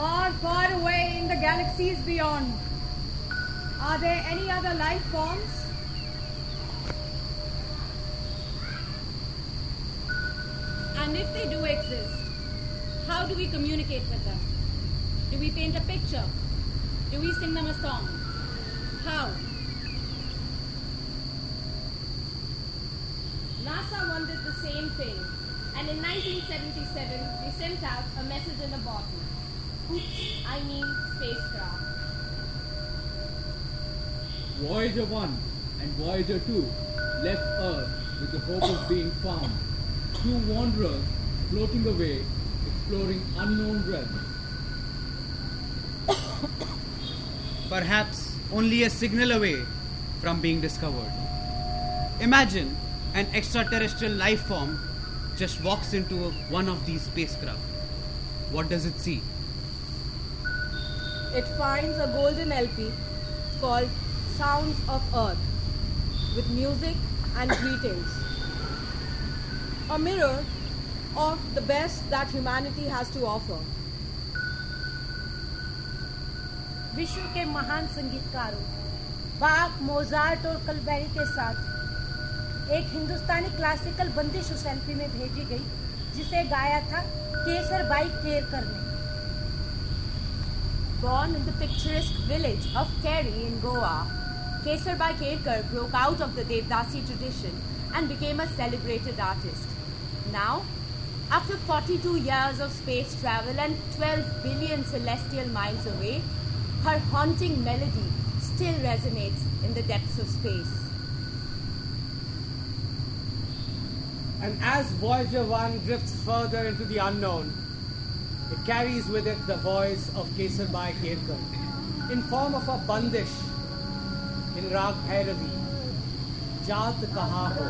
Far, far away in the galaxies beyond, are there any other life forms? And if they do exist, how do we communicate with them? Do we paint a picture? Do we sing them a song? How? NASA wondered the same thing, and in 1977 they sent out a message in a bottle. Oops, I mean spacecraft. Voyager 1 and Voyager 2 left Earth with the hope of being found. Two wanderers floating away, exploring unknown realms. Perhaps only a signal away from being discovered. Imagine an extraterrestrial life form just walks into one of these spacecraft. What does it see? It finds a golden LP called Sounds of Earth with music and greetings. A mirror of the best that humanity has to offer. विश्व के महान संगीतकारों बाक, Mozart और कलबेरी के साथ एक हिंदुस्तानी classical बंदिश उस एलपी में भेजी गई जिसे गाया था केसर बाई केरकर ने. Born in the picturesque village of Kerry in Goa, Kesarbai Kerkar broke out of the Devdasi tradition and became a celebrated artist. Now, after 42 years of space travel and 12 billion celestial miles away, her haunting melody still resonates in the depths of space. And as Voyager 1 drifts further into the unknown, it carries with it the voice of Kesarbai Kerkar in form of a bandish in Rag Bhairavi, Jaat Kaha Ho.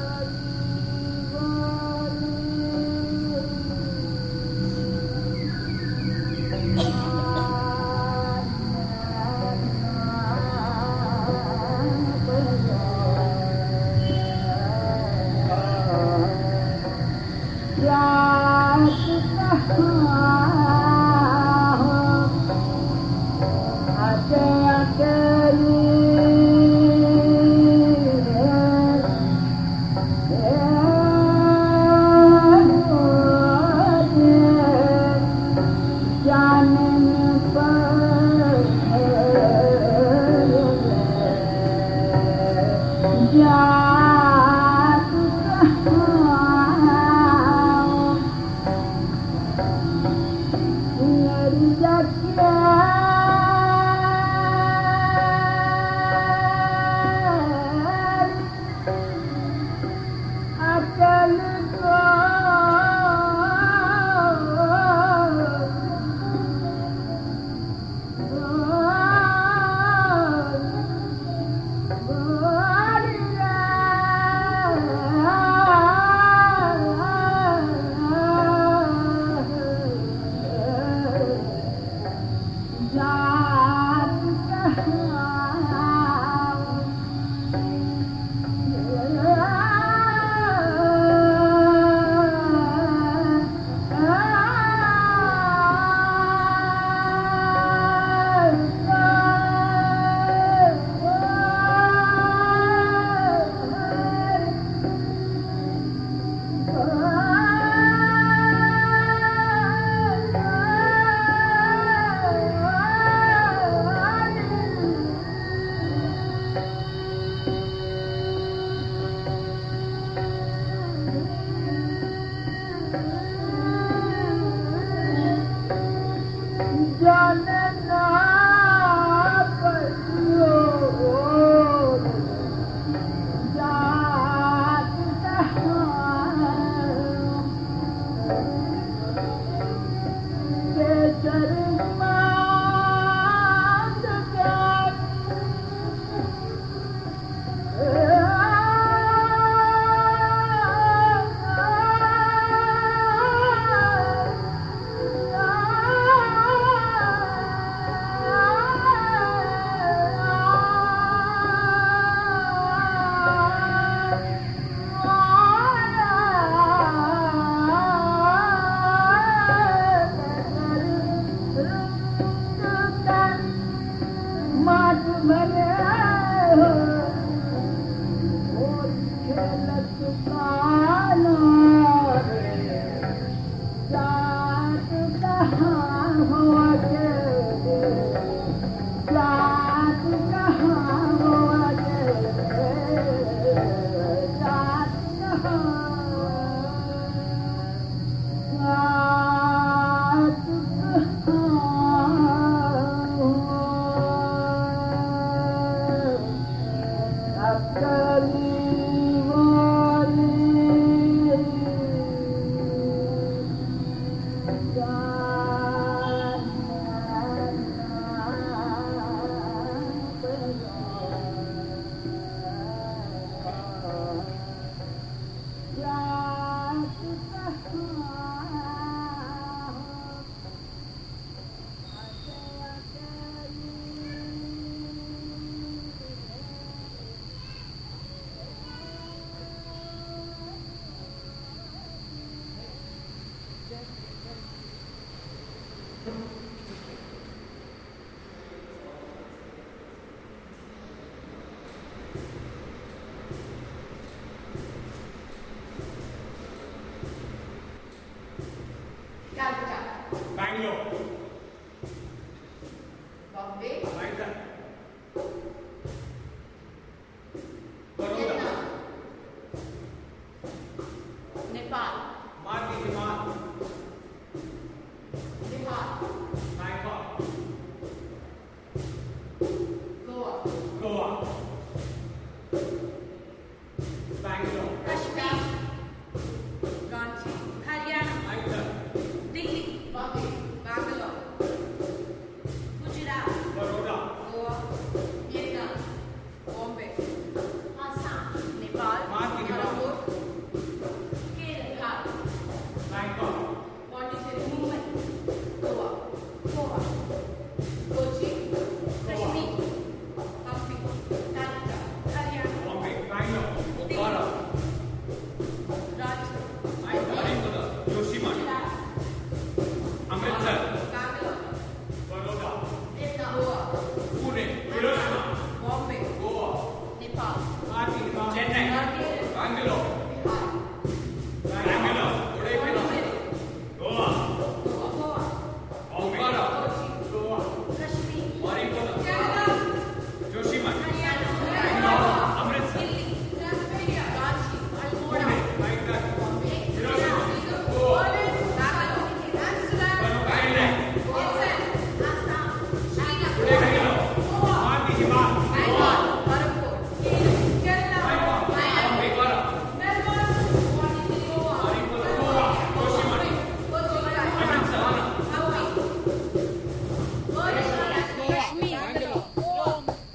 Nepal. Bihar. Bangkok. Goa. Bangalore. Kashmir. Ranchi. Haryana. Delhi. Bombay. Bangalore. Gujarat. Baroda. Goa. Myriad. Bombay. Assam. Nepal. Manipur. Kerala. Bangkok. Pondicherry. Mumbai. Goa. Kochi. Kashmir. Hampi. Calcutta. Haryana. Bombay. Bangalore. Pokhara, Ranchi. Harinpada, Yoshima, Gujarat. Amritsar, Bangalore. Baroda. Goa. Pune, Hiroshima, Bombay. Goa. Nepal. Chennai, Bangalore, Bangalore, Kodaikanal, Goa, Pokhara, Kashmir. Harinpada, Kerala. Yoshima, Haryana. Amritsar, Ranchi. Almora. Hiroshima, Goa, Thailand, Kodaikanal, Pokhara, Yoshima, Amritsar,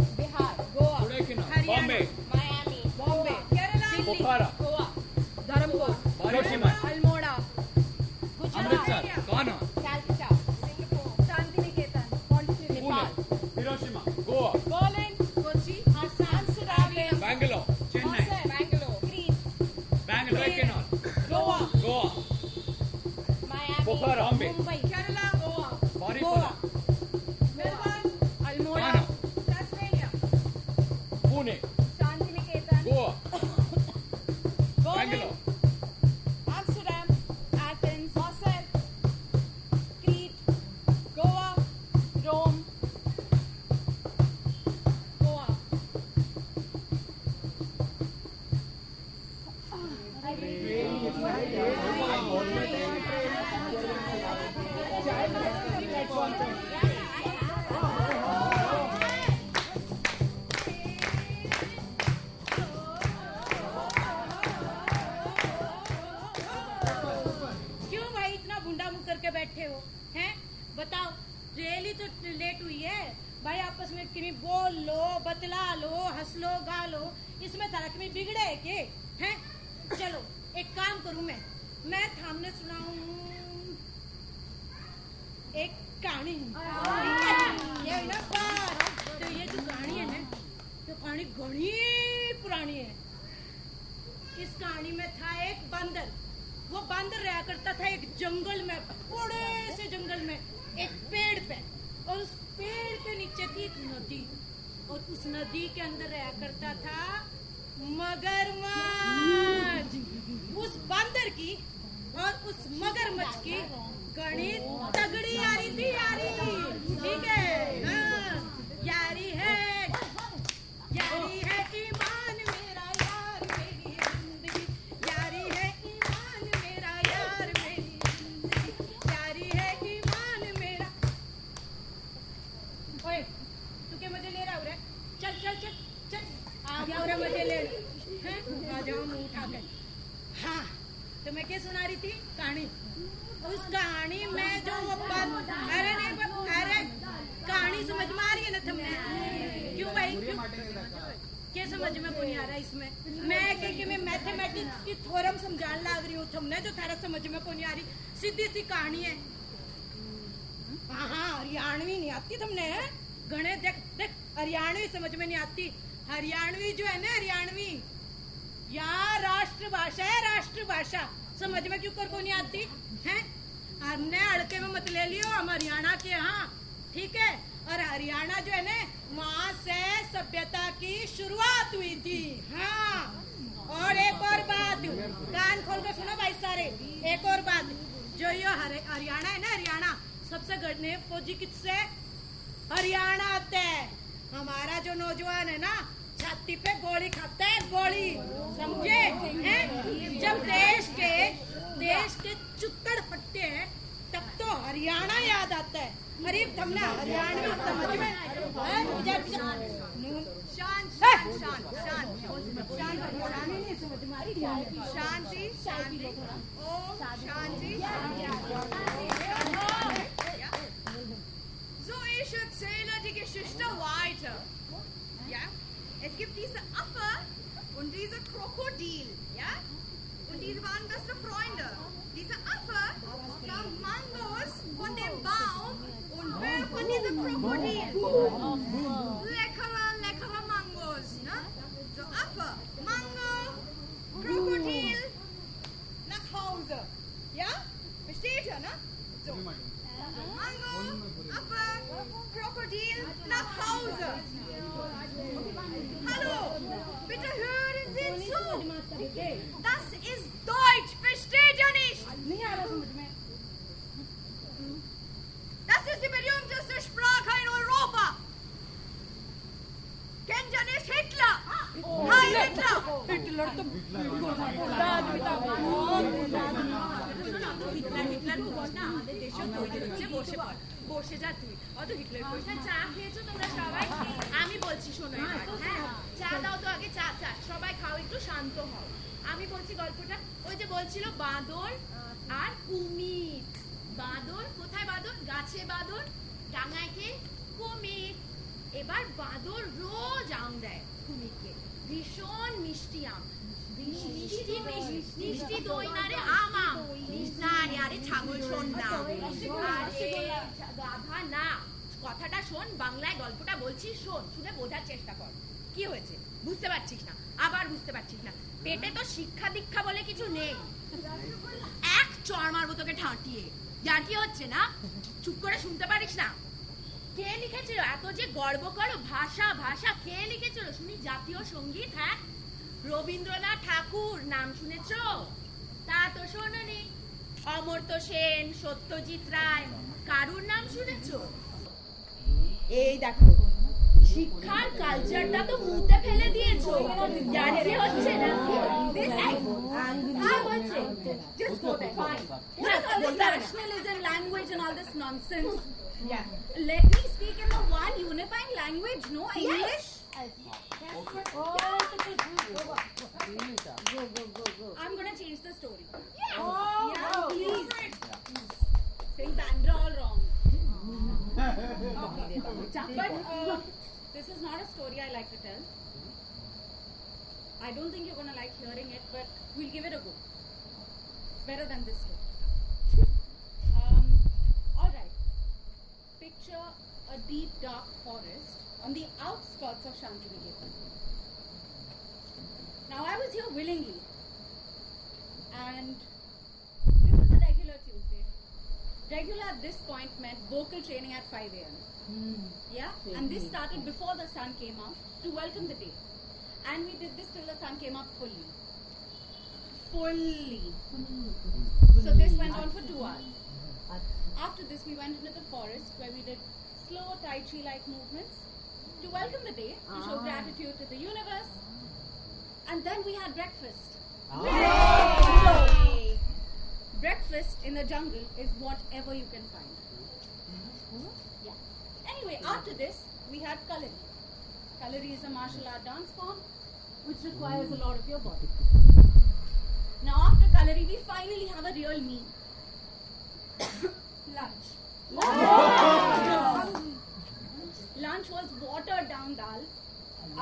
Kodaikanal, Bombay, Pokhara, Hiroshima, Amritsar, Ghana, Pune, Hiroshima, Goa, Bangalore, Chennai, Bangalore, Kodaikanal, Goa, Pokhara, Bombay, Harinpada, Ghana, Pune, Goa, Bangalore, Amsterdam, Athens, Marseille, Crete, Goa, Rome, Goa. क्यों भाई इतना भुंडा मुंह करके बैठे हो हैं? बताओ, रैली तो लेट हुई है भाई, आपस में किमी बोल लो, बतला लो, हंस लो, गा लो, इसमें तारा किमी बिगड़े है के हैं? चलो एक काम करूं मैं थामने सुनाऊं एक कहानी। ये ना बात, तो ये जो कहानी है ना, तो कहानी घनी पुरानी है। इस कहानी में था एक बंदर। वो बंदर रहा करता था एक जंगल में, बड़े से जंगल में, एक पेड़ पे, और उस पेड़ के नीचे थी एक नदी, और उस नदी के अंदर रहा करता था मगरमच्छ। उस बंदर की और उस मगरमच्छ की घनी तगड़ी यारी थी, यारी, ठीक है? हाँ, यारी है ईमान मेरा यार मेरी जिंदगी, यारी है ईमान मेरा यार मेरी जिंदगी, यारी है ईमान मेरा। ओए, तू क्या मजे ले रहा हो रे? चल आ जाओ रे, मजे ले हैं? आ जाओ मुंह उठा के। हाँ, तो मैं क्या सुना रही थी? कहानी। उस कहानी में जो वो अरे कहानी समझ में आ रही है ना तुमने? क्यों भाई, क्यों? क्या समझ में को नहीं आ रहा इसमें? मैं मैथमेटिक्स की थ्योरम समझाने लग रही हूँ तुमने, जो थारा समझ में को नहीं आ रही। सीधी सी कहानी है। हाँ, हरियाणवी नहीं आती तुमने? गणे देख हरियाणवी समझ में नहीं आती। हरियाणवी जो है ना, हरियाणवी यार राष्ट्रभाषा है, राष्ट्रभाषा। समझ में क्यों कर को नहीं आती है? हमने हड़के में मत ले लियो, हम हरियाणा के, हाँ ठीक है। और हरियाणा जो है ना, वहाँ से सभ्यता की शुरुआत हुई थी। हाँ, और एक और बात, कान खोल कर सुनो भाई सारे, एक और बात, जो ये हरियाणा है ना, हरियाणा सबसे गढ़ने फौजी किससे? हरियाणा आते है। हमारा जो नौजवान है ना, छाती पे गोली खाता है, गोली, समझे हैं? जब देश के Shanti, Shanti. Om Shanti. Ja. So, ich erzähle die Geschichte weiter. Ja? Es gibt diese Affe und diese Krokodil. Ja? Und diese waren beste Freunde. Diese Affe nahm Mangos von dem Baum und will von diesem Krokodil. Leckere Mangos. Ne? So, Affe, Mango, Krokodil, nach Hause. Ja? Versteht ihr, ne? So. Mango, Affe, Krokodil, nach Hause. Hallo, bitte hören Sie zu. Das ist Deutsch, versteht ihr nicht? Das ist die berühmteste Sprache in Europa. Kennt ihr nicht Hitler? Hi Hitler! বসে যা তুই অত Hitler করিস না চা খেয়েছো তোমরা সবাই আমি বলছি শোনো হ্যাঁ চা দাও তো আগে চা চা সবাই খাও একটু শান্ত হও আমি বলছি গল্পটা ওই যে বলছিল বাঁদর আর কুমির বাঁদর কোথায় বাঁদর গাছে বাঁদর ডাঙায় কে কুমির এবার বাঁদর রোজ আম দেয় কুমিরকে ভীষণ মিষ্টি আম মিষ্টি দই না রে আম না রে আরে ছাগল শোন না আরে গাধা না কথাটা শোন বাংলায় গল্পটা বলছি শোন শুনে বোঝার চেষ্টা কর কি হয়েছে বুঝতে পারছিস না আবার বুঝতে পারছিস না পেটে তো শিক্ষা দীক্ষা বলে কিছু নেই এক চড় মারবো তোকে ঠাঁটিয়ে যার কি হচ্ছে না চুপ করে শুনতে পারিস না কে লিখেছিল এত যে গর্ব করো ভাষা ভাষা কে লিখেছিল শুনি জাতীয় সঙ্গীত হ্যাঁ রবীন্দ্রনাথ ঠাকুর নাম শুনেছ তা তো শোনোনি অমর্ত্য সেন সত্যজিৎ রায় কারুর নাম শুনেছ এই দেখো শিক্ষার কালচারটা তো মুতে ফেলে দিয়েছো জানতে হচ্ছে না Just go there. Fine. What all this nationalism, language and all this nonsense? Yeah. Let me speak in the one unifying language, no English? I'm gonna change the story. Yeah, please. Saying Bandra all wrong. But this is not a story I like to tell. I don't think you're gonna like hearing it, but we'll give it a go. It's better than this story. Alright. Picture a deep dark forest on the outskirts of Shantiniketan. Now I was here willingly, and this is a regular Tuesday. Regular at this point meant vocal training at 5 a.m. Yeah? And this started before the sun came out to welcome the day. And we did this till the sun came up fully. So this went on for 2 hours. After this we went into the forest where we did slow Tai Chi like movements to welcome the day, to show gratitude to the universe. And then we had breakfast. Yay! Breakfast in the jungle is whatever you can find. Yeah. Anyway, after this we had Kalari. Kalari is a martial art dance form which requires a lot of your body. Now after Kalari we finally have a real meal. Lunch. Lunch was watered down dal,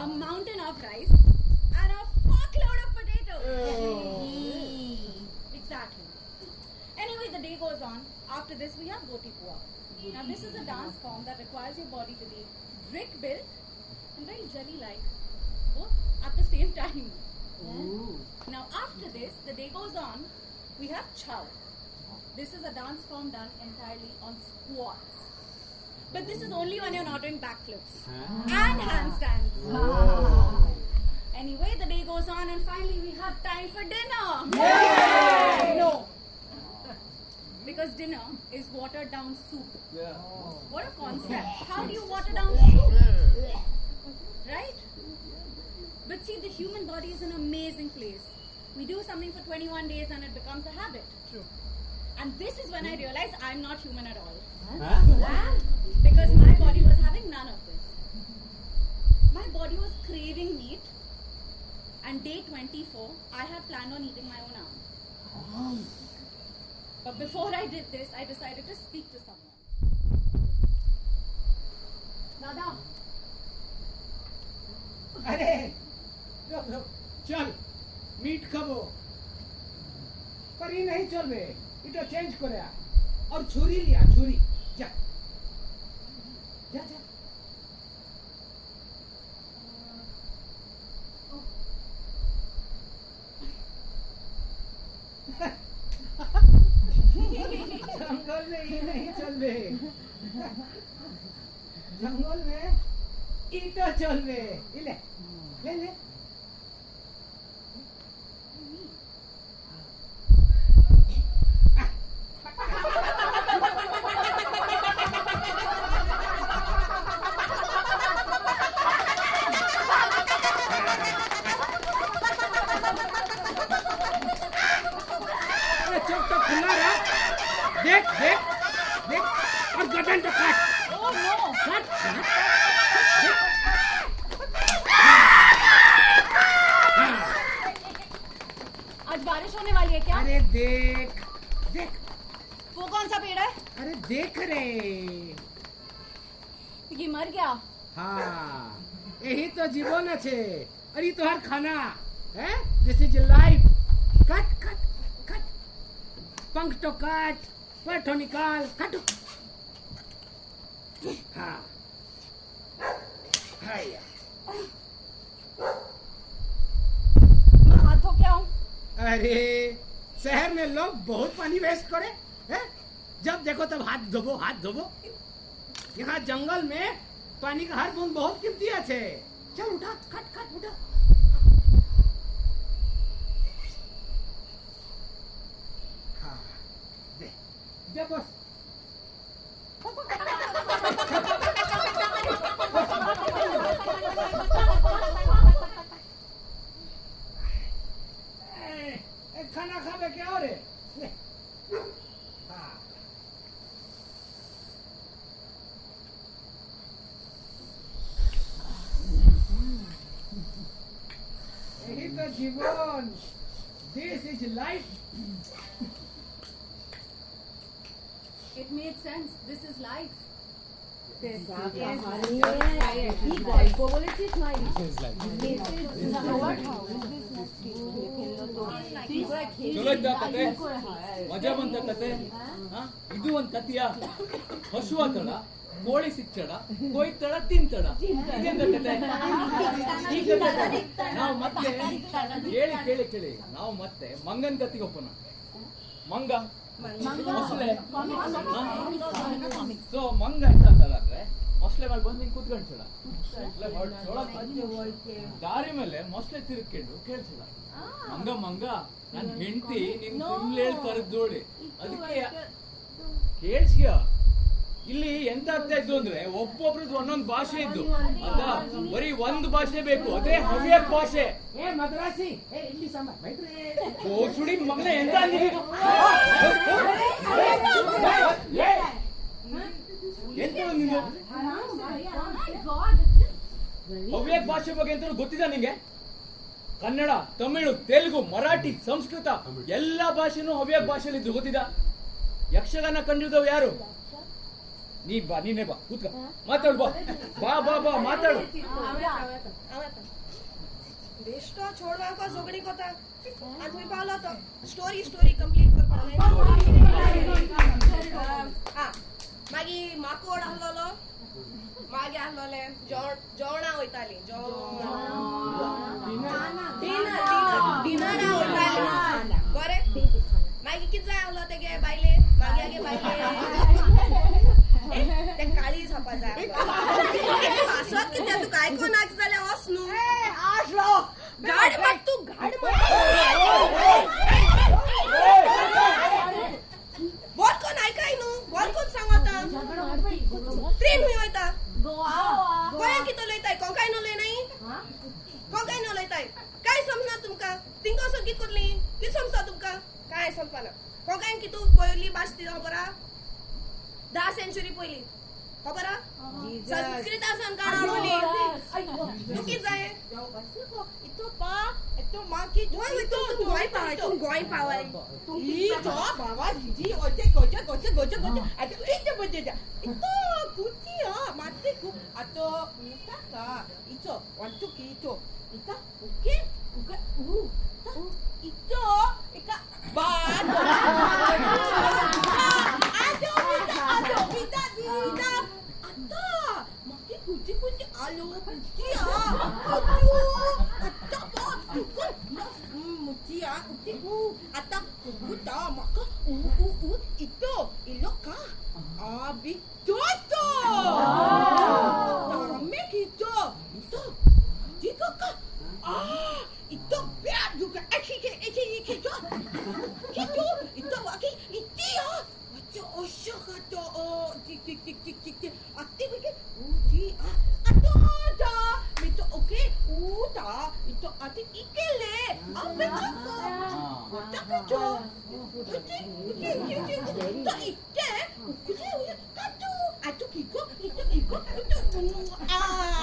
a mountain of rice, and a fuckload of potatoes. Exactly. Anyway, the day goes on. After this, we have Goti Pua. Now, this is a dance form that requires your body to be brick built and very jelly-like, both at the same time. Now, after this, the day goes on. We have Chow. This is a dance form done entirely on squats. But this is only when you're not doing backflips and handstands. Anyway, the day goes on and finally we have time for dinner. Yay! No. Because dinner is watered down soup. What a concept. How do you water down soup? Right? But see, the human body is an amazing place. We do something for 21 days and it becomes a habit. True. And this is when I realized I'm not human at all. Because my body was having none of this. My body was craving meat and day 24, I had planned on eating my own arm. But before I did this, I decided to speak to someone. Dada. अरे रुक चल meet खाबो पर ये नहीं चल बे इटा change करे और छुरी लिया छुरी जा जा जा जंगल में ये नहीं चल बे जंगल में ईटा चल बे ले ले ले देख देख देख और गर्दन तो काट Oh no! काट काट आज बारिश होने वाली है क्या? अरे देख देख वो कौन सा पेड़ है? अरे देख रे ये मर गया। हाँ यही तो जीवन है अरे तो हर खाना है this is life cut cut cut पंख तो काट पर तो निकाल काटो हाँ हाय मैं हाथ धो के आऊं? अरे शहर में लोग बहुत पानी वेस्ट करे हैं? जब देखो तब हाथ धोबो यहाँ जंगल में पानी का हर बूंद बहुत कीमती है चल उठा कट कट उठा हाँ दे बस खाना खावे क्या हो रे हाँ यही तो जीवन this is life It made sense. This is life. ಚಲೋ ಇದ್ದ ಕತೆ ಮಜಾ ಬಂತ ಕತೆ ಇದು ಒಂದ್ ಕತಿಯ ಹಸುವಾತಳ ಕೋಳಿ ಸಿಚ್ಚಡ ಕೊಯ್ತಳ ತಿಂತಡ ಇದೆಂತ ಕತೆ ಈ ಕತೆ ನಾವು ಮತ್ತೆ ಕೇಳಿ ಕೇಳಿ ಕೇಳಿ ನಾವು ಮತ್ತೆ ಮಂಗನ್ ಕತಿಗೆ ಒಪ್ಪನ ಮಂಗ ಮೊಸಳೆ ಸೊ ಮಂಗ ಎಂತ ಅಂತಲ್ಲ ಅಂದ್ರೆ ಮೊಸಳೆ ಮೇಲೆ ಬಂದು ಹಿಂಗ್ ಕೂತ್ಕೊಂಡ್ಸಳ ದಾರಿ ಮೇಲೆ ಮೊಸಳೆ ತಿರುಗ್ಕೊಂಡು ಕೇಳ್ಸಳ ಮಂಗ ಮಂಗ ನನ್ ಹೆಂಡತಿ ನಿನ್ ತಿಂಗ್ಳೇಳ್ ಕರೆದೋಳಿ ಅದಕ್ಕೆ ಕೇಳ್ಸ್ಯ ಇಲ್ಲಿ ಎಂತ ಆಗ್ತಾ ಇದ್ದು ಅಂದ್ರೆ ಒಬ್ಬೊಬ್ರದ್ದು ಒಂದೊಂದು ಭಾಷೆ ಇದ್ದು ಅದ ಬರೀ ಒಂದು ಭಾಷೆ ಬೇಕು ಅದೇ ಹವ್ಯಕ ಭಾಷೆ ಮದ್ರಾಸಿ ಓ ಸುಡಿ ಮಗನ ಎಂತ ಎಂತ ನೀನು ಹವ್ಯಕ ಭಾಷೆ ಬಗ್ಗೆ ಎಂತ ಗೊತ್ತಿದ ನಿಂಗೆ ಕನ್ನಡ ತಮಿಳು ತೆಲುಗು ಮರಾಠಿ ಸಂಸ್ಕೃತ ಎಲ್ಲಾ ಭಾಷೆನೂ ಹವ್ಯಕ ಭಾಷೆಯಲ್ಲಿ ಇದ್ದು ಗೊತ್ತಿದ ಯಕ್ಷಗಾನ ಕಂಡಿದ್ದವು ಯಾರು ನೀ ಬಾ ನೀನೇ ಬಾ ಕೂತ್ಕ ಮಾತಾಡು ಬಾ ಬಾ ಬಾ ಬಾ ಮಾತಾಡು बेश्तो छोड़वा को जोगणी को था आज मी पावला तो स्टोरी कंप्लीट कर हां मागी माकोड हल्लोलो मागे हल्लोले जोणा होयताली डिनर होयताली बरे मागी कित जाय हल्लो तेगे बायले मागे आगे बायले ते काळी झापा जाय हसत कित्या तू काय को नाच जाले हस नु आसलो गाडी मत तू गाडी मत बोल कोण ऐकाय नु बोल कोण सांगता ट्रेन हुई होता गोया कितो लयताय कोंकाय नो लय नाही कोंकाय नो लयताय काय समजना तुमका तिंको सर कित करली कित समजता तुमका काय समजना कोंकाय कितो पयली बास्ती खबरा 10 सेंचुरी पयली खबरा संस्कृत आसन काढावली तू कित जाय इतो पा itu makin itu goi pawai. Itu bawa jiji gocek. Ada itu berbeda. Itu kuti ya mati ku atau minta ka itu wantu itu. Itu oke. Itu ika bado. Ada minta. Ada makin kuti alu kuti ya. Atak kukuta maka itu iloka abitoto tamek itu jika ka itu biar juga itu waki itu ya macam osho kata tik aktif ke ada itu oke udah itu aktif ikele apa cakap tak kerja tak ite katu atu kiko itu uta ya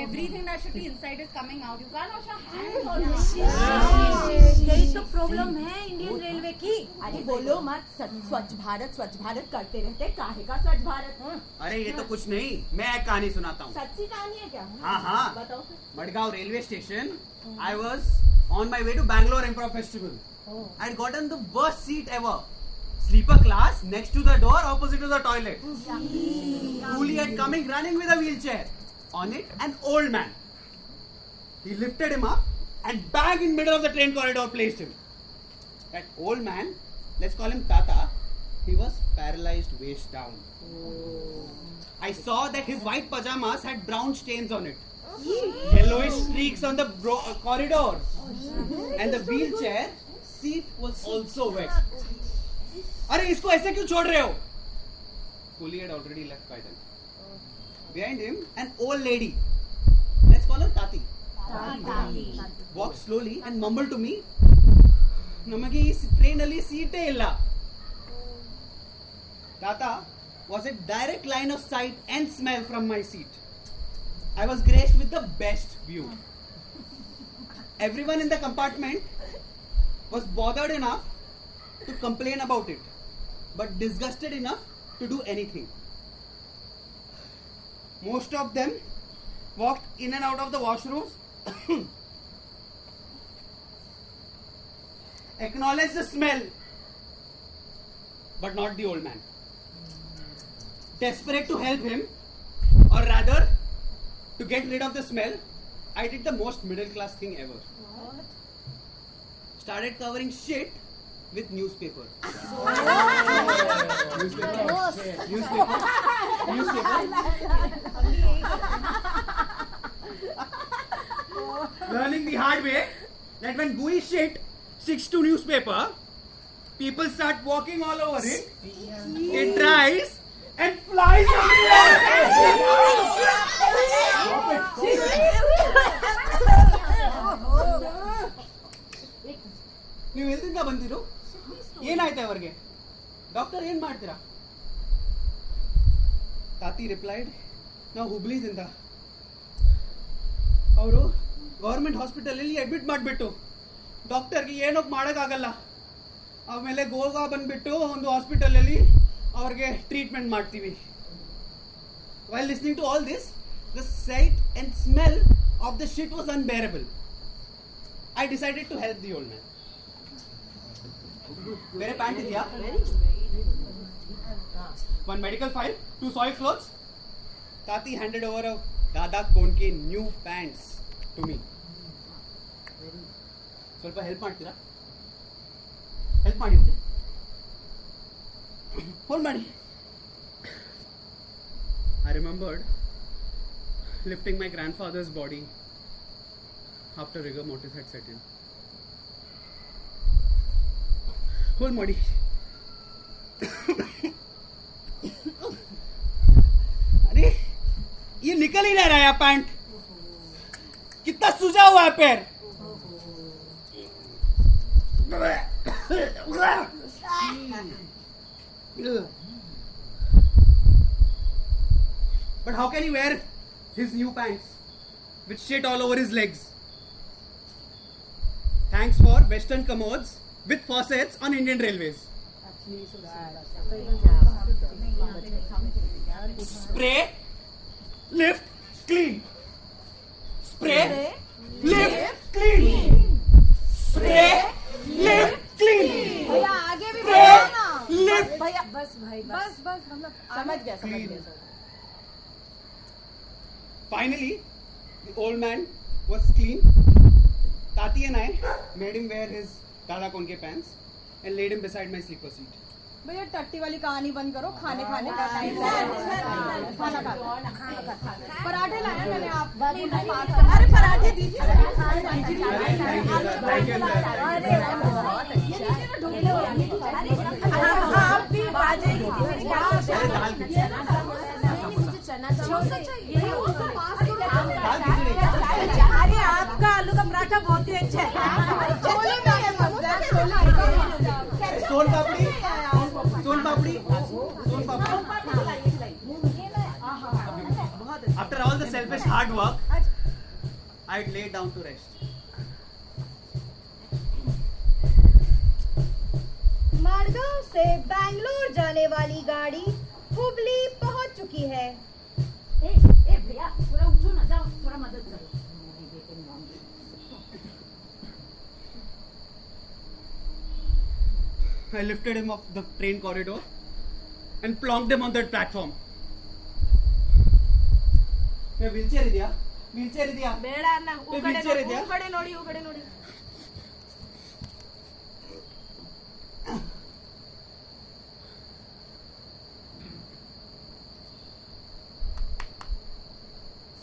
Everything that should be inside is coming out. You can't wash your hands on it. यही तो problem है Indian railway की। अरे बोलो मत, स्वच्छ भारत करते रहते, काहे का स्वच्छ भारत? अरे ये तो कुछ नहीं, मैं एक कहानी सुनाता हूँ। सच्ची कहानी है क्या? हाँ बताओ। Madgaon railway station, I was on my way to Bangalore Improv Festival. I had gotten the worst seat ever. Sleeper class next to the door, opposite to the toilet. Coolie had coming running with a wheelchair. On it, an old man. He lifted him up and bang in middle of the train corridor placed him. That old man, let's call him Tata, he was paralyzed waist down. I saw that his white pajamas had brown stains on it. Yellowish streaks on the corridor. And the wheelchair seat was also wet. अरे इसको ऐसे क्यों छोड़ रहे हो? Coolie had already left by then. Behind him, an old lady. Let's call her Tati. Walked slowly and mumbled to me, "Namage ee train alli seat illa." Tata was a direct line of sight and smell from my seat. I was graced with the best view. Everyone in the compartment was bothered enough to complain about it, but disgusted enough to do anything. Most of them walked in and out of the washrooms, acknowledged the smell, but not the old man. Desperate to help him, or rather, to get rid of the smell, I did the most middle class thing ever. started covering shit with newspaper. Learning the hard way that when gooey shit sticks to newspaper, people start walking all over it. It dries and flies ನೀವು ಎಲ್ಲಿಂದ ಬಂದಿರು? ಏನಾಯ್ತು ಅವರಿಗೆ? Doctor ಏನ್ ಮಾಡ್ತೀರಾ? ತಾತಿ replied, ನಾವು ಹುಬ್ಳಿದಿಂದ. ಅವರು government hospital ಅಲ್ಲಿ admit ಮಾಡಿಬಿಟ್ಟು ಡಾಕ್ಟರ್ಗೆ ಏನೋ ಮಾಡೋಕ್ಕಾಗಲ್ಲ. ಆಮೇಲೆ ಗೋವಾ ಬಂದ್ಬಿಟ್ಟು ಒಂದು ಹಾಸ್ಪಿಟಲ್ ಅಲ್ಲಿ ಅವ್ರಿಗೆ ಟ್ರೀಟ್ಮೆಂಟ್ ಮಾಡ್ತೀವಿ. While listening to all this, the sight and smell of the shit was unbearable. I decided to help the old man. मेरे पैंट दिया, one medical file, 2 soiled clothes. Tati handed over a Dada Konke new pants to me. ಸ್ವಲ್ಪ help ಮಾಡ್ತೀರಾ? Help ಮಾಡಿ, hold ಮಾಡಿ. I remembered lifting my grandfather's body after rigor mortis had set in. Hold body. अरे ये निकल ही नहीं रहा है पैंट. कितना सूजा हुआ है पैर. But how can he wear his new pants with shit all over his legs? Thanks for Western commodes with faucets on Indian Railways. Spray, lift, clean. Spray, lift, clean. Spray, lift, clean. भैया आगे भी Spray, बढ़ो ना. lift. भैया बस मतलब समझ गया. Finally, the old man was clean. Tati and I made him wear his Dada Konke pants and laid him beside my sleeper seat. भैया टट्टी वाली कहानी बंद करो. खाने का टाइम. खाना खा. पराठे लाए मैंने आप. अरे पराठे दीजिए. आप भी बाजे. अरे आपका आलू का पराठा बहुत ही अच्छा है. सोन पापड़ी. After all the selfish hard work, I'd lay down to rest. Madgaon से बैंगलोर जाने वाली गाड़ी हुबली पहुंच चुकी है. भैया थोड़ा उठो ना, जाओ थोड़ा मदद करो. I lifted him off the train corridor and plonked him on that platform. wheelchair ಇದೆಯಾ? ಬೇಡ ಅಣ್ಣ. ಉಗಡೆ ನೋಡಿ.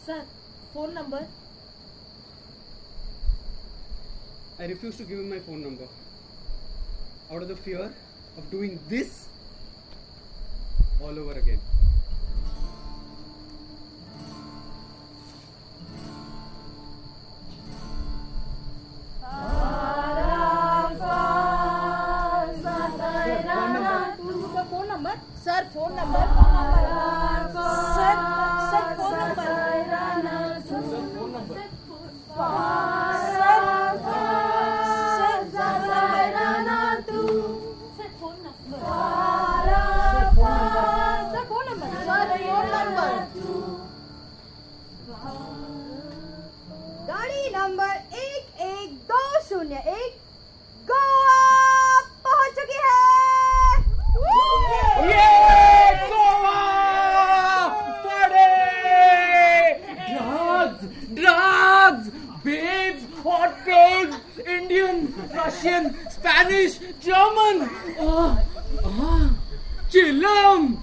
Sir, phone number. I refused to give him my phone number out of the fear of doing this all over again. Sir, phone number. गाड़ी number 11201 Goa पहुंच चुकी है. Drugs, babes, hot babes, Indian, Russian. Chilam!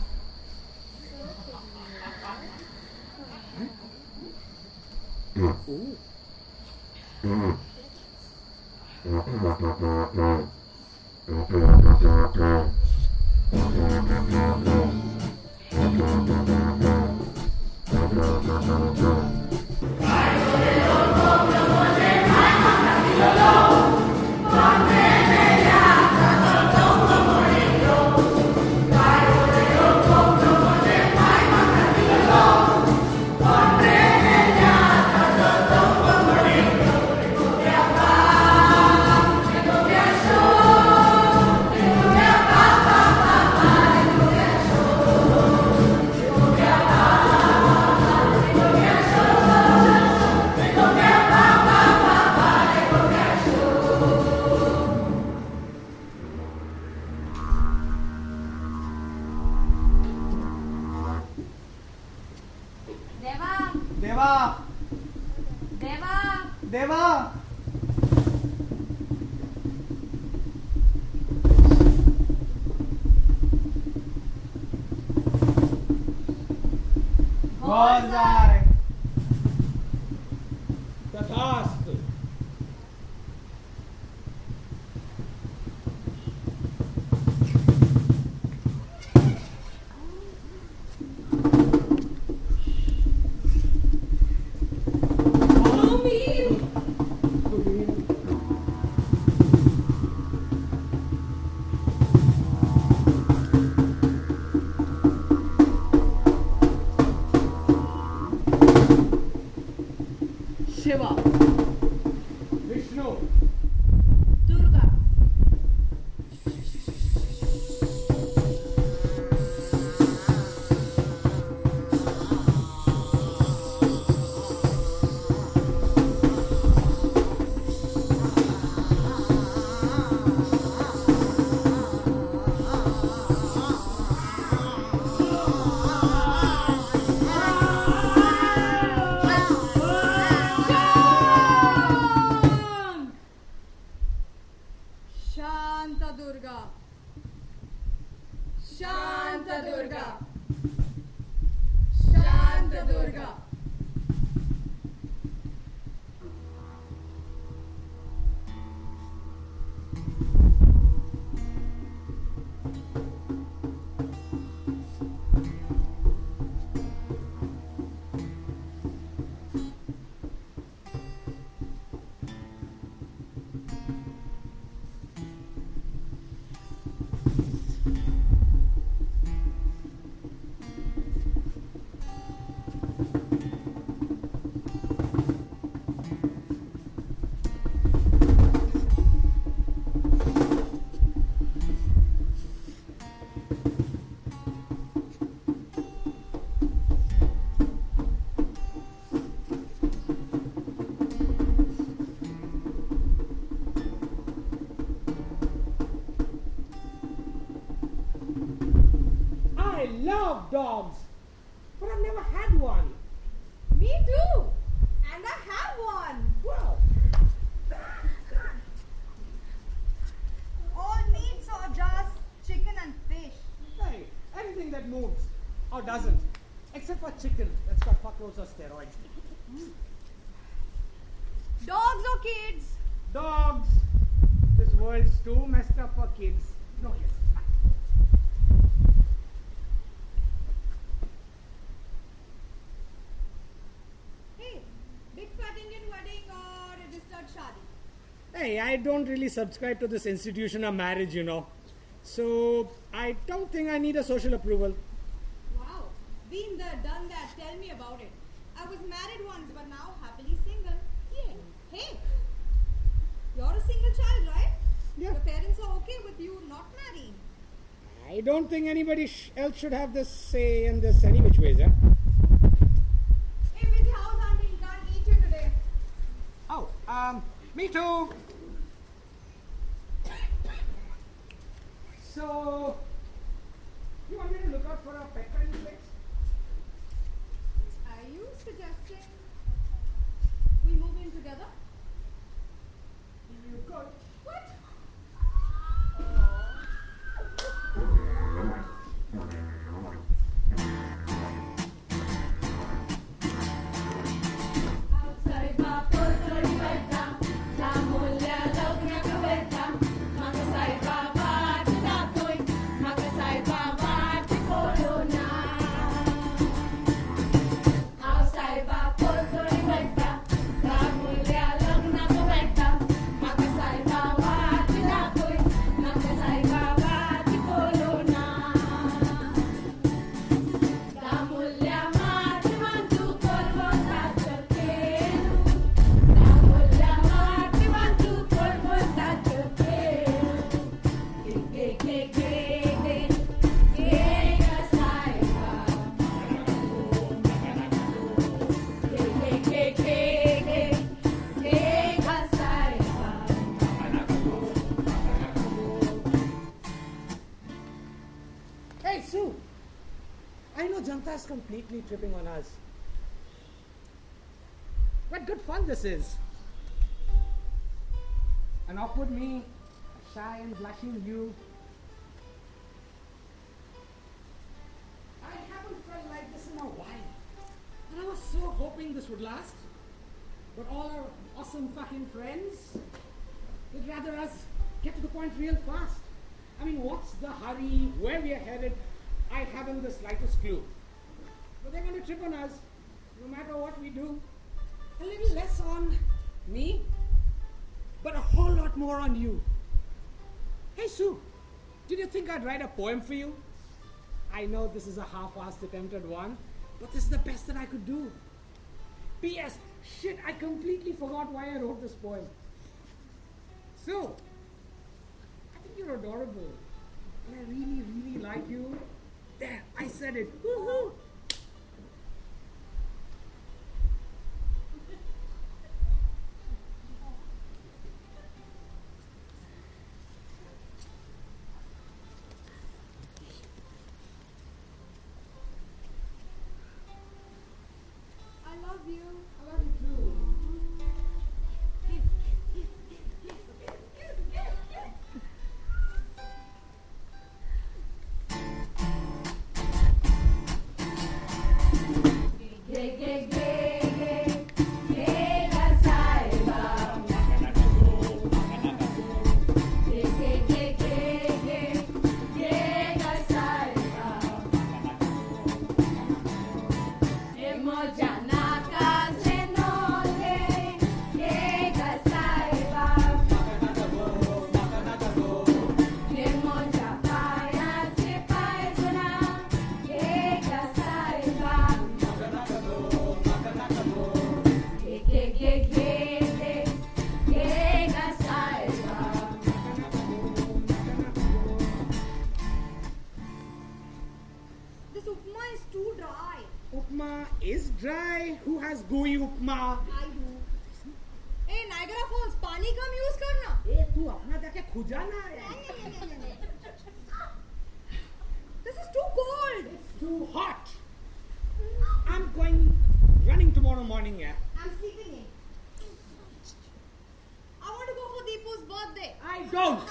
Deva! Deva! Gozare! Tathastu! Shiva. Vishnu! Durga. Shanta Durga. Shanta Durga. Shanta Durga. I love dogs, but I've never had one. Me too. And I have one. Wow. All meats or just chicken and fish. Hey, anything that moves or doesn't, except for chicken that's got fuckloads of steroids. Dogs or kids? Dogs. This world's too messed up for kids. No kids. Hey, big fat Indian wedding or registered shadi? Hey, I don't really subscribe to this institution of marriage, you know. So, I don't think I need a social approval. Wow, been there, done that. Tell me about it. I was married once, but now happily single. Yeah. Hey, you're a single child, right? Yeah. Your parents are okay with you not marrying. I don't think anybody else should have this say in this any which ways, eh? Hey, busy house auntie, can't eat you today. Oh, me too. So, you want me to look out for a pet friendly place? Are you suggesting we move in together? You could. What? Hey, Sue! I know Janta is completely tripping on us. What good fun this is. An awkward me, a shy and blushing you. I haven't felt like this in a while. And I was so hoping this would last. But all our awesome fucking friends, they'd rather us get to the point real fast. I mean, what's the hurry? Where we are headed? I haven't the slightest clue. But they're going to trip on us, no matter what we do. A little less on me, but a whole lot more on you. Hey, Sue, did you think I'd write a poem for you? I know this is a half-assed attempted one, but this is the best that I could do. P.S. Shit, I completely forgot why I wrote this poem. Sue, I think you're adorable. And I really, really like you. There, I said it. Woohoo! I love you. I love you too. This upma is too dry. Upma is dry. Who has gooey upma? I do. Hey, Niagara Falls, पानी कम use करना. ए तू अपना जाके खुजा ना यार. This is too cold. It's too hot. I'm going running tomorrow morning, yeah. I'm sleeping in. I want to go for Deepu's birthday. I don't.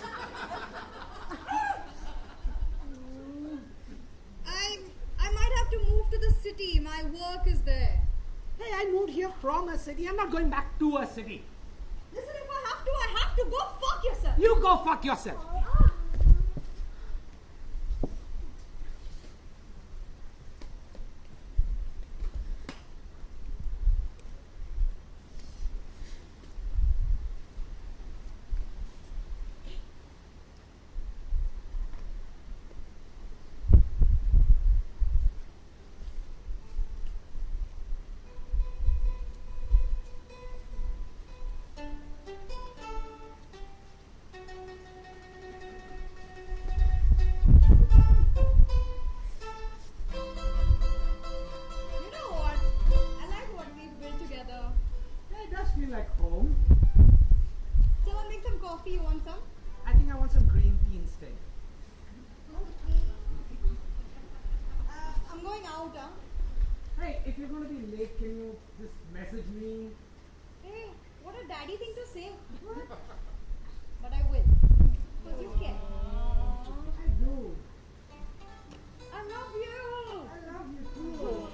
I might have to move to the city. My work is there. Hey, I moved here from a city. I'm not going back to a city. Listen, if I have to go fuck yourself. You go fuck yourself. You know what? I like what we've built together. It does feel like home. Shall I make some coffee? You want some? I think I want some green tea instead. I'm going out, huh? Hey, if you're going to be late, can you just message me? Hey, what a daddy thing to say. But I will. Because you care. I do. I love you. I love you too.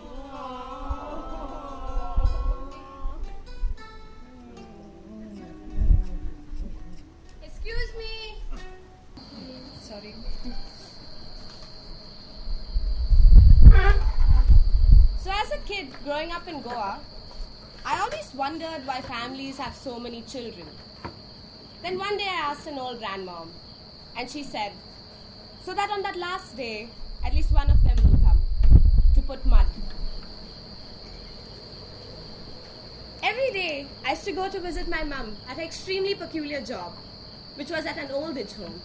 Excuse me. Sorry. So as a kid growing up in Goa, I always wondered why families have so many children. Then one day I asked an old grandmom, and she said, so that on that last day, at least one of them will come to put mud. Every day, I used to go to visit my mum at an extremely peculiar job, which was at an old age home.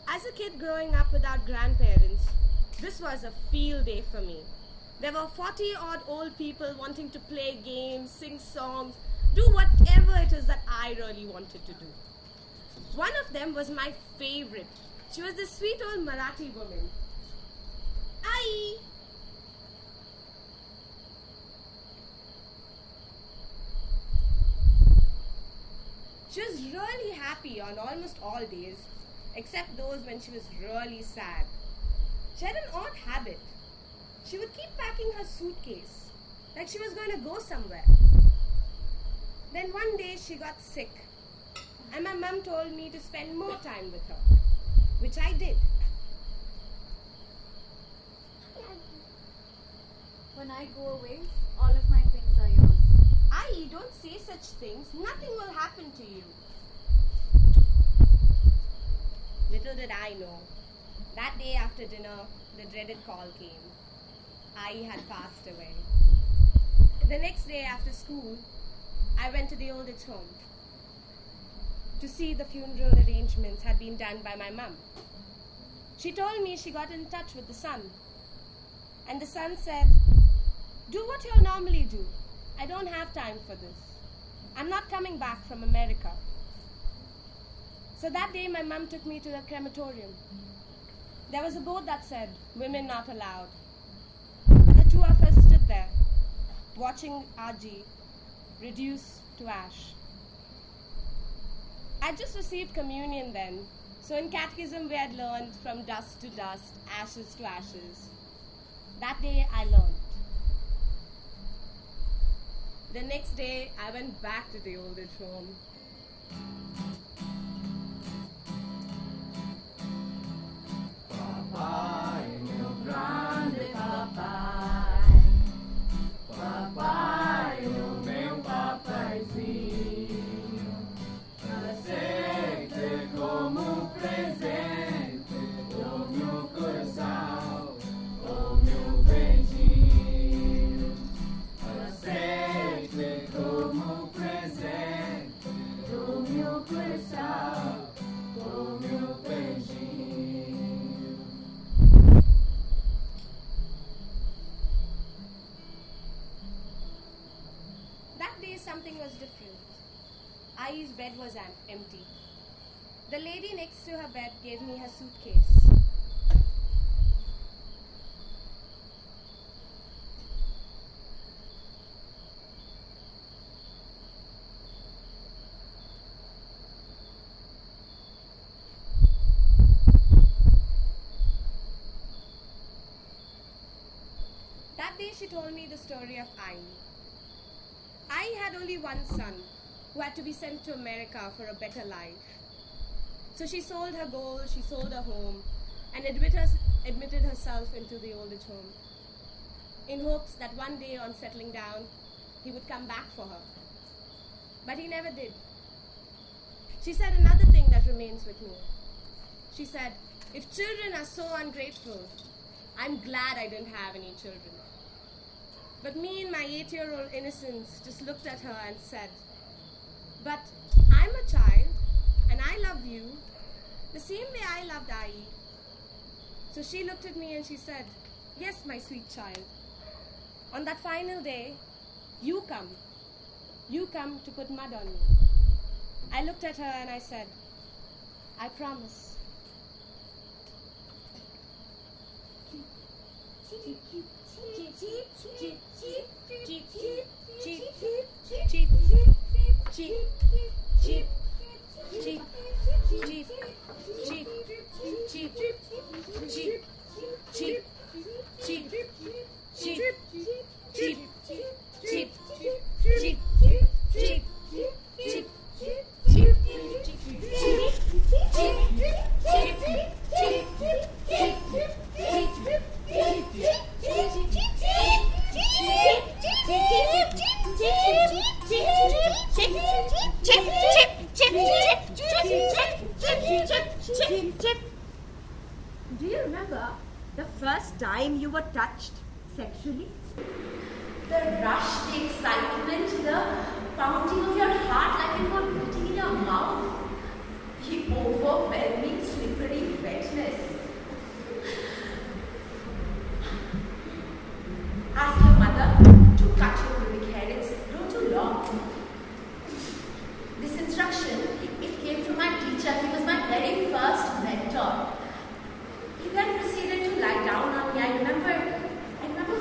As a kid growing up without grandparents, this was a field day for me. There were 40-odd old people wanting to play games, sing songs, do whatever it is that I really wanted to do. One of them was my favorite. She was this sweet old Marathi woman. Ai! She was really happy on almost all days, except those when she was really sad. She had an odd habit. She would keep packing her suitcase, like she was going to go somewhere. Then one day she got sick, and my mum told me to spend more time with her, which I did. When I go away, all of my things are yours. Ai, don't say such things. Nothing will happen to you. Little did I know, that day after dinner, the dreaded call came. Ai had passed away. The next day after school, I went to the old age home to see the funeral arrangements had been done by my mum. She told me she got in touch with the son. And the son said, "Do what you'll normally do. I don't have time for this. I'm not coming back from America." So that day my mum took me to the crematorium. There was a board that said, "Women not allowed." The two of us stood there, watching Aji reduce to ash. I just received communion then, so in catechism we had learned from dust to dust, ashes to ashes. That day I learned. The next day I went back to the old age home. Papai, meu grande papai, papai, o meu papaizinho, aceite como presente o meu coração, o meu beijinho, aceite como presente o meu coração, o meu beijinho. Something was different. Ai's bed was empty. The lady next to her bed gave me her suitcase. That day she told me the story of Ai. I had only one son who had to be sent to America for a better life. So she sold her gold, she sold her home, and admitted herself into the old age home in hopes that one day on settling down, he would come back for her. But he never did. She said another thing that remains with me. She said, "If children are so ungrateful, I'm glad I didn't have any children." But me in my 8-year-old innocence just looked at her and said, "But I'm a child and I love you the same way I loved Ai." So she looked at me and she said, "Yes, my sweet child. On that final day, you come to put mud on me." I looked at her and I said, "I promise." Do you remember the first time you were touched sexually? The rush, the excitement, the pounding of your heart like it were beating in your mouth, the overwhelming slippery wetness. Ask your mother to cut your pubic hair, it's grown too long. This instruction, it came from my teacher. He was my very first mentor. He then proceeded to lie down on me. I remember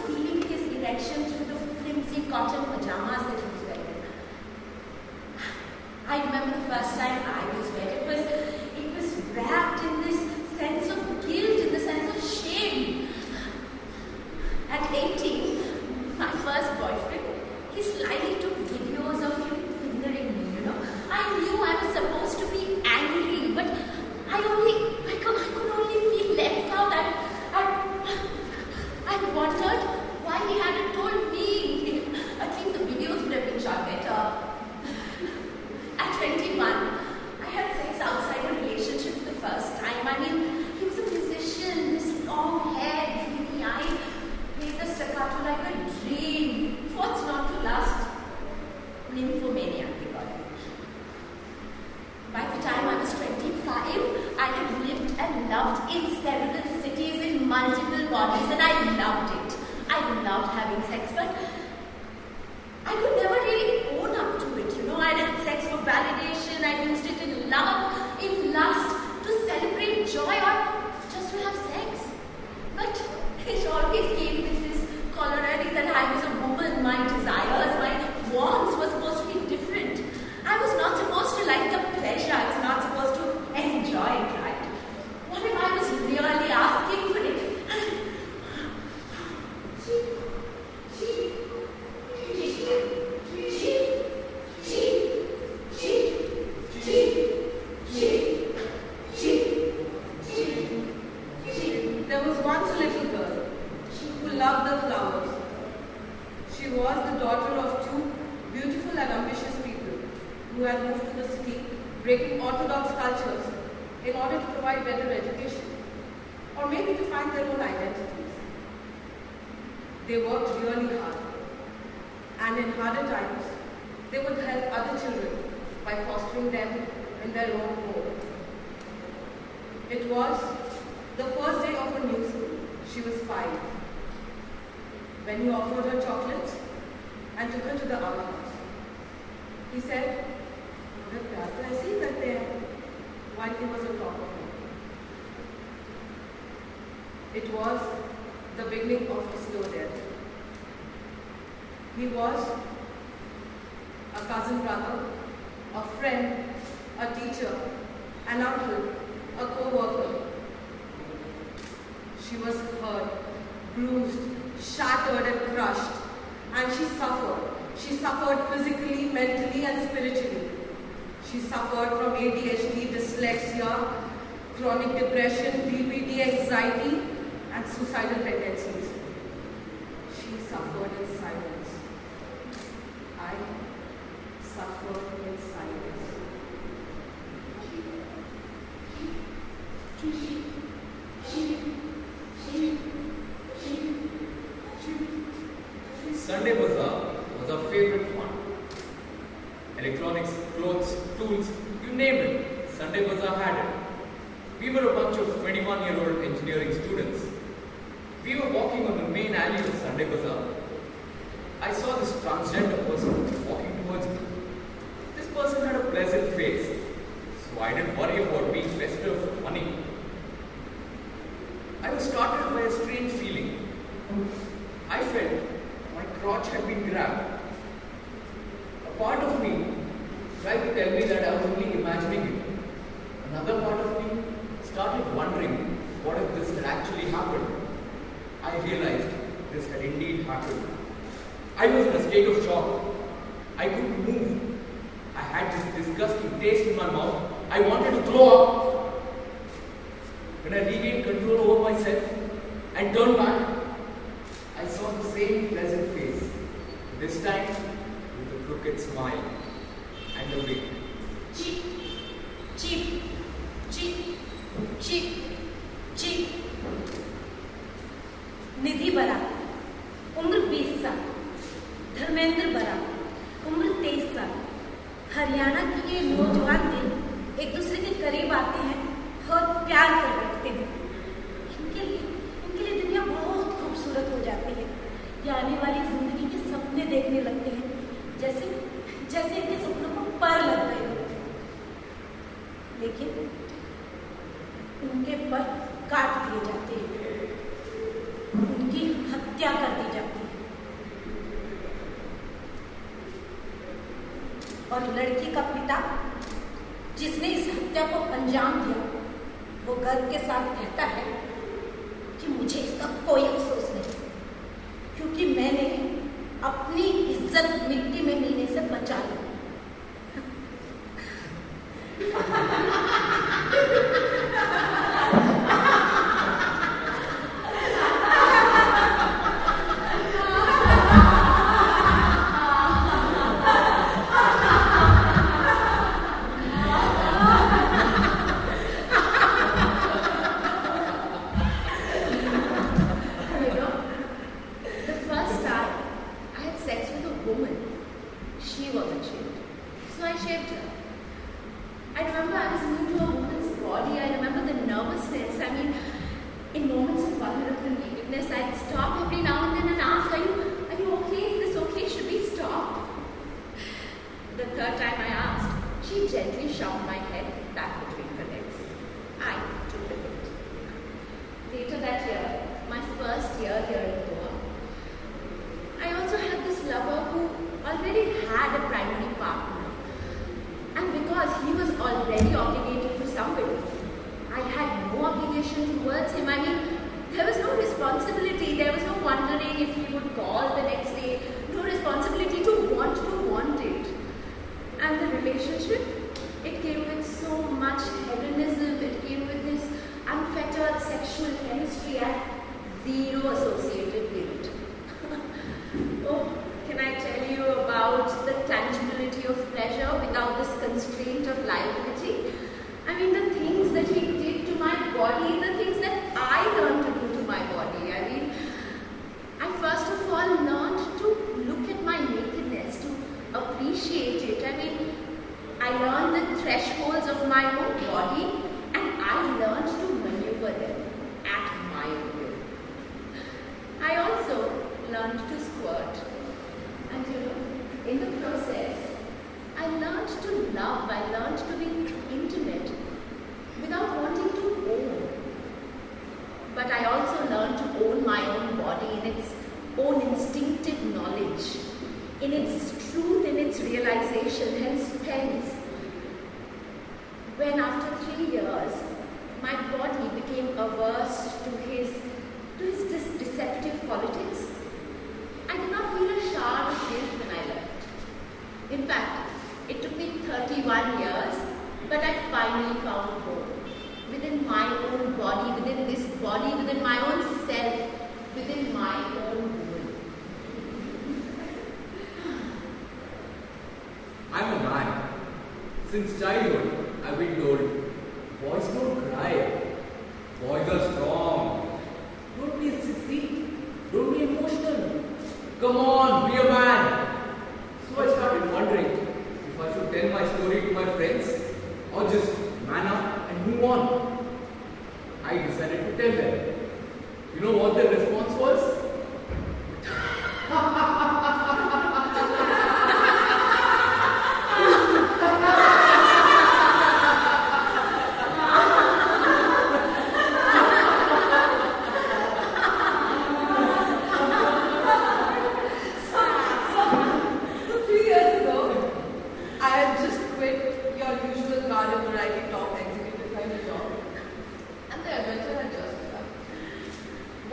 feeling his erection through the flimsy cotton pajamas that he was wearing. I remember the first time I was wet. It was wrapped in this sense of guilt, in the sense of shame. At 18, my first boyfriend, he slyly took videos of him fingering me, you know. I knew I was supposed to be angry, but I could only feel left out. I wondered why he hadn't told me. At least the videos would have been shot better. At 21, I had sex outside a relationship for the first time. I mean, he was a musician, this long hair, dreamy eye, played the staccato like a dream. What's not to last? Nymphomaniac, we call it. By the time I was 25, I had lived and loved in several cities in multiple bodies, and I loved it. I loved having sex, but I could never really own up to it, you know. I had sex for validation, I used it in love, in lust, to celebrate joy, or just to have sex. But it always came with this corollary that I was a woman, my desires, my wants were supposed to be different. I was not supposed to like the pleasure, I was not supposed to enjoy it, right? What if I was really asking for it? There was once a little girl who loved the flowers. She was the daughter of two beautiful and ambitious people who had moved to the city, breaking orthodox cultures in order to provide better education, or maybe to find their own identities. They worked really hard, and in harder times, they would help other children by fostering them in their own home. It was the first day of her new school. She was 5. When he offered her chocolates and took her to the outhouse, he said, "Mother, प्यार तो ऐसे ही करते हैं," while he was on top of her. It was the beginning of his slow death. He was a cousin brother, a friend, a teacher, an uncle, a co-worker. She was hurt, bruised, shattered and crushed, and she suffered. She suffered physically, mentally and spiritually. She suffered from ADHD, dyslexia, chronic depression, BPD, anxiety and suicidal tendencies. She suffered in silence. I suffered in silence. Sunday Bazaar was our favorite one. Electronics, clothes, tools, you name it, Sunday Bazaar had it. We were a bunch of 21-year-old engineering students. We were walking on the main alley of Sunday Bazaar. I saw this transgender person walking towards me. This person had a pleasant face, so I didn't worry about being festive for money. I was startled by a strange feeling. I felt my crotch had been grabbed. A part of me tried to tell me that I was only imagining it. Another happened. I was in a state of shock. I couldn't move. I had this disgusting taste in my mouth. I wanted to throw up. When I regained control over myself and turned back, I saw the same pleasant face, this time with a crooked smile and a wink. Cheep, cheep, cheep, cheep, cheep. निधि बरा, उम्र 20 साल, धर्मेंद्र बरा, उम्र 23 साल। हरियाणा के ये नौजवान दिल एक दूसरे के करीब आते हैं और प्यार कर बैठते हैं। इनके लिए दुनिया बहुत खूबसूरत हो जाती है। ये आने वाली जिंदगी के सपने देखने लगते हैं, जैसे इनके सपनों को पर लग गए। लेकिन उनके पर काट दिए जाते हैं, उनकी हत्या कर दी जाती है। और लड़की का पिता जिसने इस हत्या को अंजाम दिया, वो गर्व के साथ कहता है कि मुझे इसका कोई अफसोस नहीं, क्योंकि मैंने अपनी इज्जत मिट्टी में मिलने से बचा ली। Since childhood, I've been told, boys don't cry. Boys are strong. Don't be a sissy. Don't be emotional. Come on, be a man. So I started wondering if I should tell my story to my friends or just man up and move on. I decided to tell them. You know what their response was?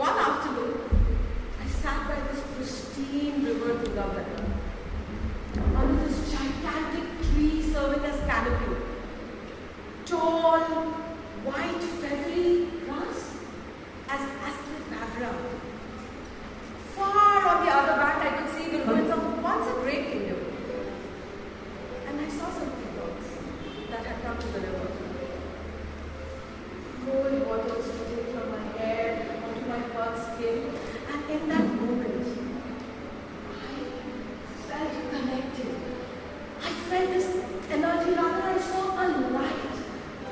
One afternoon, tall, white, feathery grass as the background. Far on the other bank, I could see the ruins of once a great kingdom. And I saw some peacocks that had come to the river. Cold water was dripping from my hair onto my hot skin, and in that moment, I felt connected. I felt this energy, rather I saw a light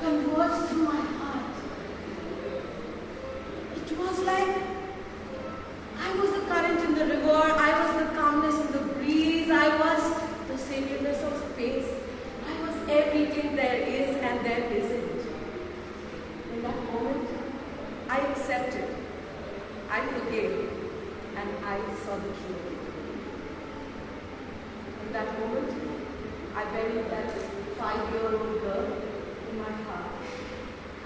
converge through my heart. It was like I was the current in the river, I was the calmness in the breeze, I was the sacredness of space, I was everything there is and there isn't. In that moment, I accepted, I forgave, and I saw the truth. In that moment, I buried that 5-year-old girl in my heart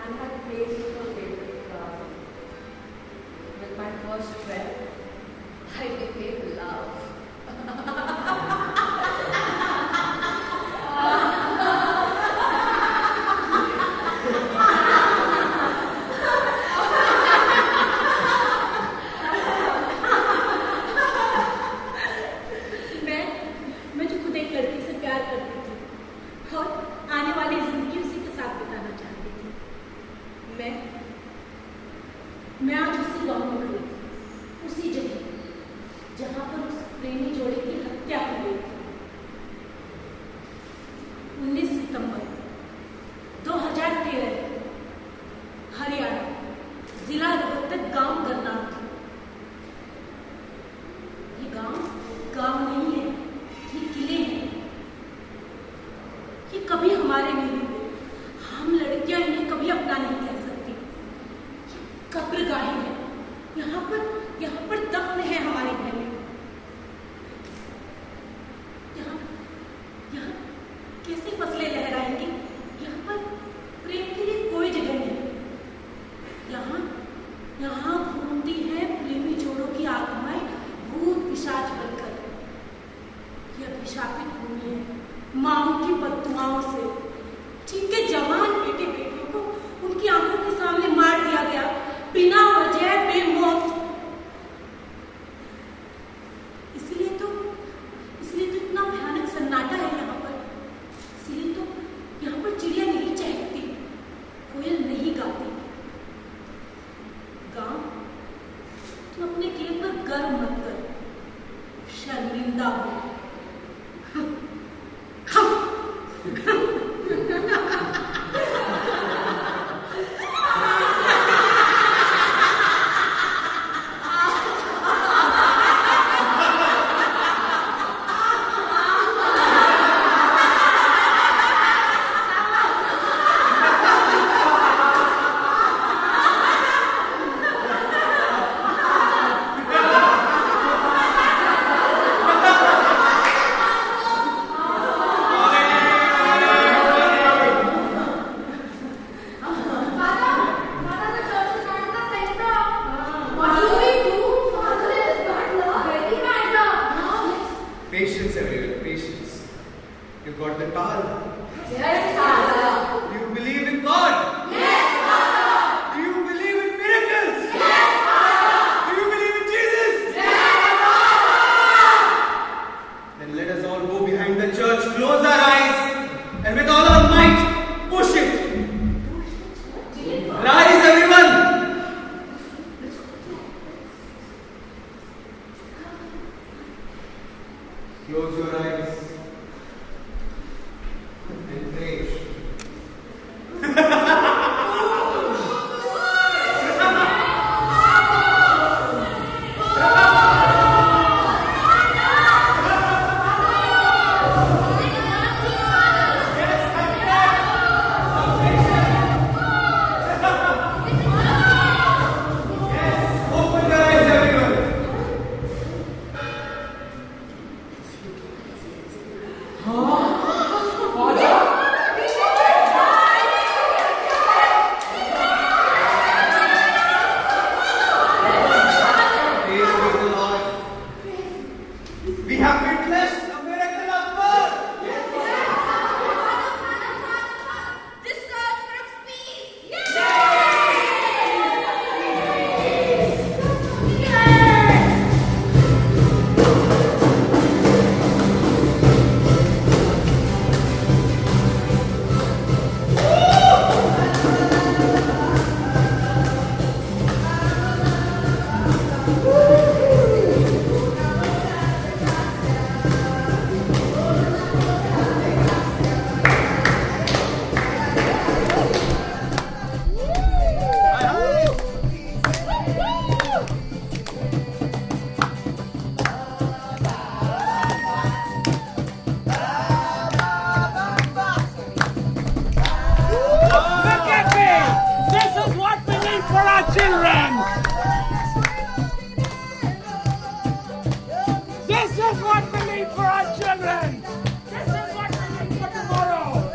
and had placed her favorite flower. With my first breath, I became love. मैं जो खुद एक लड़की से प्यार करती थी और आने वाली जिंदगी उसी के साथ बिताना चाहती थी। मैं आज उसी गांव में खड़ी थी, उसी जगह जहां पर उस प्रेमी जोड़े की हत्या हो गई थी। 19 सितंबर 2013, हरियाणा, जिला रोहतक, गांव गरनाम। ये गांव नहीं है, ये किले हैं। ये कभी हमारे नहीं थे, हम लड़कियां इन्हें कभी अपना नहीं कह सकती। ये कब्रगाहें हैं, यहाँ पर दफन है हमारी बहनें। यहाँ कैसी फसलें लहराएंगी? यहाँ पर प्रेम के लिए कोई जगह नहीं। यहाँ घूमती है प्रेमी जोड़ों की आत्माएं भूत पिशाच बनकर। यह अभिशापित भूमि है माओ की बददुआओं से, जिनके जवान बेटे बेटियों को उनकी आंखों के सामने मार दिया गया बिना वजह बेमौत। children. This is what we need for our children. This is what we need for tomorrow.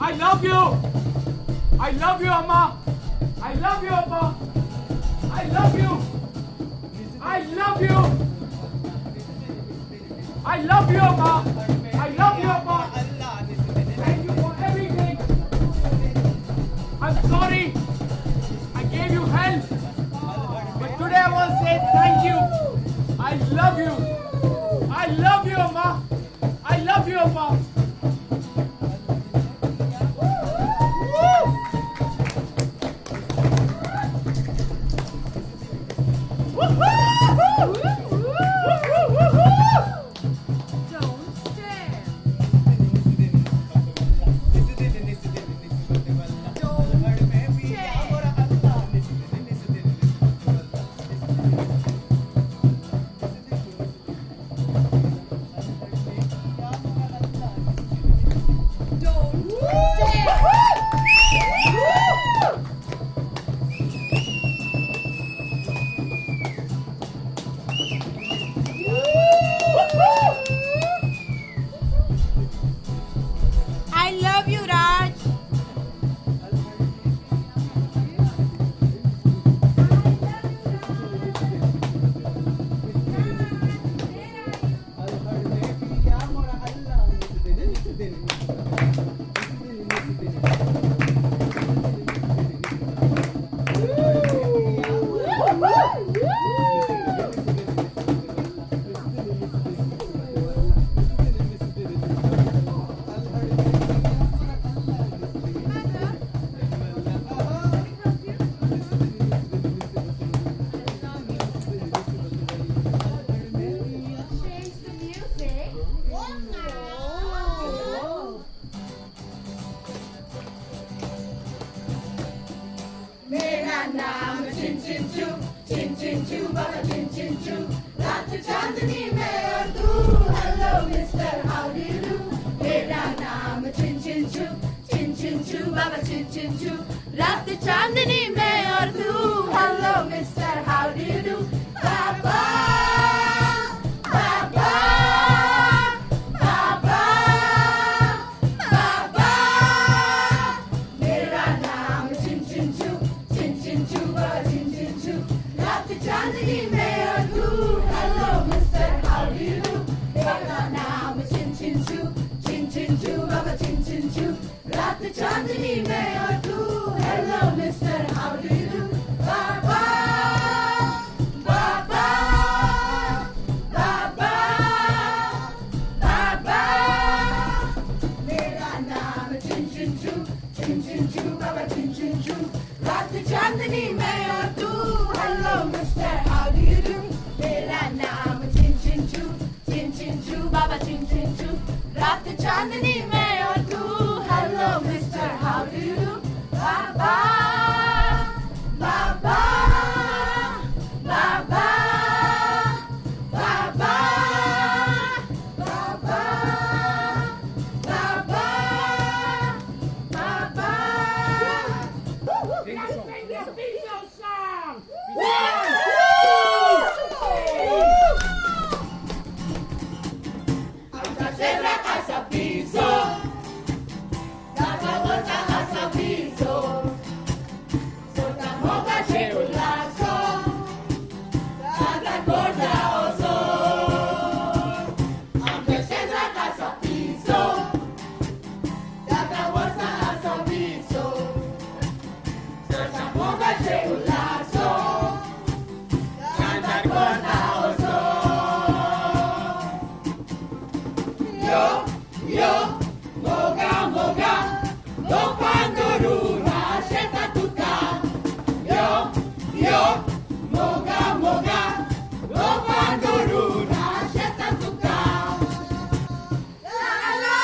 I love you. I love you, Amma. I love you, Amma. I love you. I love you. I love you, Amma. I love you, Amma. Thank you for everything. I'm sorry. I gave you hell. But today I want to say thank you. I love you. I love you, Amma. I love you, Amma. I love you, Raj. मेरा नाम चिन चिन चू, चिन चिन चू, बाबा चिन चिन चू, रात चांदनी में और तू, hello mister how do you do, मेरा नाम चिन चिन चू, चिन चिन चू, बाबा चिन चिन चू, रात चांदनी में और तू, hello mister how do you do, बाबा बाबा बाबा बाबा, मेरा नाम चिन चिन चू, चिन चिन चू, बाबा चिन चिन चू, रात चांदनी में और तू, hello mister how do you do, मेरा नाम चिन चिन चू, चिन चिन चू, बाबा चिन चिन चू, रात चांदनी में और तू. नाम चिन चिन चू, चिन चिन चू बाबा चिन चिन चू, रात चांदनी में और तू, hello mister how do you do, मेरा नाम चिन चिन चू, चिन चिन चू बाबा चिन चिन चू, रात चांदनी में और तू, hello mister how do you do, बाबा बाबा बाबा बाबा बाबा बाबा बाबा. Sembra casa piso, data volta casa piso, sota moga c'è un lasso, data corda oso, anche sembra casa piso, data volta casa piso, sota moga c'è un lasso, data corda oso. Yo, moga, moga, do pandoruna, scelta tutta. Yo, moga, moga, do pandoruna, scelta tutta. La la la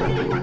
Thank you.